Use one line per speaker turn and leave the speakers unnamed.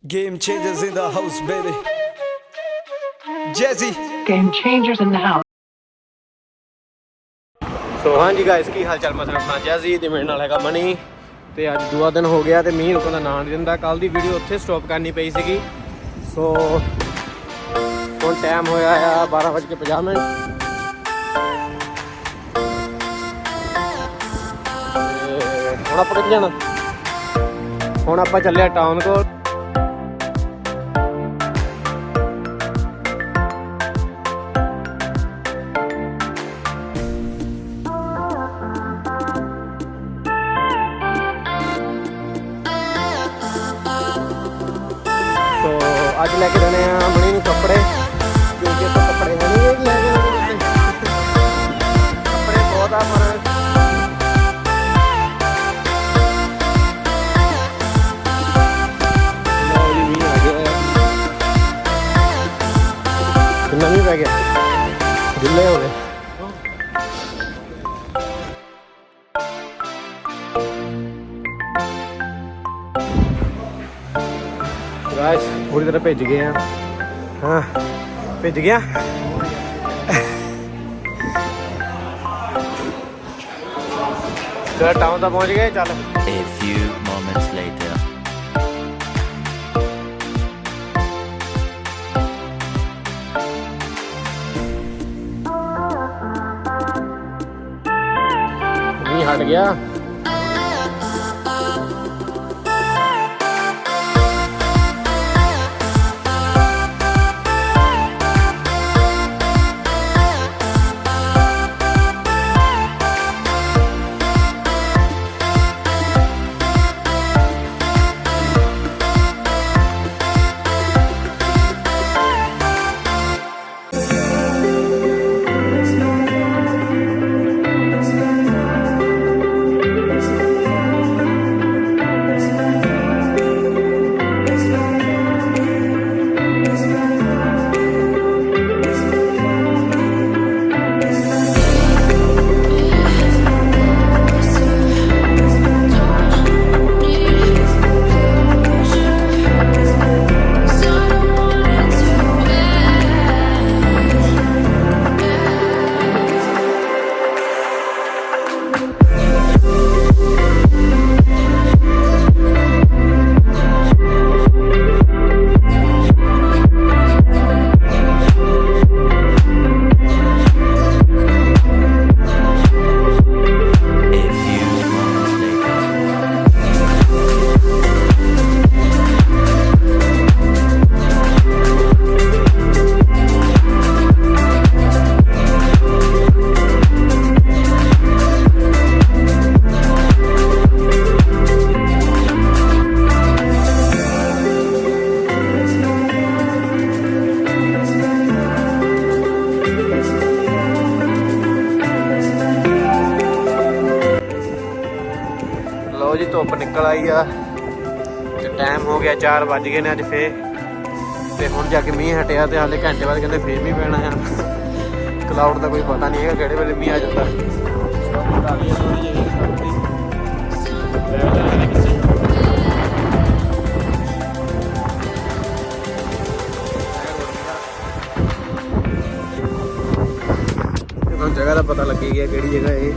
Game changers in the house, baby. Jazzy.
Game changers in the house.
ਸੋ ਹਾਂਜੀ guys, ਕੀ ਹਾਲ ਚਾਲ? ਮੈਂ ਆਪਣਾ Jazzy ਤੇ ਮੇਰੇ ਨਾਲ ਹੈਗਾ ਮਨੀ। ਤੇ ਅੱਜ ਦੂਆ ਦਿਨ ਹੋ ਗਿਆ ਤੇ ਮੀਂਹ ਰੁਕਣ ਦਾ ਨਾਂ ਨਹੀਂ ਦਿੰਦਾ। ਕੱਲ ਦੀ ਵੀਡੀਓ ਉੱਥੇ ਸਟਾਪ ਕਰਨੀ ਪਈ ਸੀਗੀ। ਸੋ ਹੁਣ ਟਾਈਮ ਹੋਇਆ ਆ 12:50। ਹੁਣ ਆਪਾਂ ਕਿੱਥੇ ਜਾਣਾ? ਹੁਣ ਆਪਾਂ ਚੱਲਿਆ ਟਾਊਨ ਕੋਲ। ਅੱਜ ਲੈ ਕੇ ਜਾਣੇ ਆ ਮਣੀ ਨੂੰ ਕੱਪੜੇ, ਕਿਉਂਕਿ ਇੱਥੇ ਕੱਪੜੇ ਹੈ ਨਹੀਂ ਲੈ ਕੇ ਕੱਪੜੇ ਬਹੁਤ ਆ ਪਰ ਮੀਂਹ ਆ ਗਿਆ। ਕਿੰਨਾ ਮੀਂਹ ਪੈ ਗਿਆ, ਗਿੱਲੇ ਹੋ ਗਏ। ਗਾਇਸ ਪੂਰੀ ਤਰ੍ਹਾਂ ਭਿੱਜ ਗਏ ਆ। ਹਾਂ ਭਿੱਜ ਗਿਆ। ਚਲ ਟਾਊਨ ਤਾਂ ਪਹੁੰਚ ਗਏ। ਚੱਲ
A few moments later.
ਮੀਂਹ ਹਟ ਗਿਆ। ਲਓ ਜੀ, ਧੁੱਪ ਨਿਕਲ ਆਈ ਆ ਤੇ ਟਾਈਮ ਹੋ ਗਿਆ 4 ਵੱਜ ਗਏ ਨੇ ਅੱਜ ਫੇਰ। ਤੇ ਹੁਣ ਜਾ ਕੇ ਮੀਂਹ ਹਟਿਆ ਤੇ ਹਾਲੇ ਘੰਟੇ ਬਾਅਦ ਕਹਿੰਦੇ ਫੇਰ ਮੀਂਹ ਪੈਣਾ ਆ। ਕਲਾਉਡ ਦਾ ਕੋਈ ਪਤਾ ਨਹੀਂ ਹੈਗਾ ਕਿਹੜੇ ਵੇਲੇ ਮੀਂਹ ਆ ਜਾਂਦਾ। ਹੁਣ ਜਗ੍ਹਾ ਦਾ ਪਤਾ ਲੱਗੀ ਗਿਆ ਕਿਹੜੀ ਜਗ੍ਹਾ ਇਹ।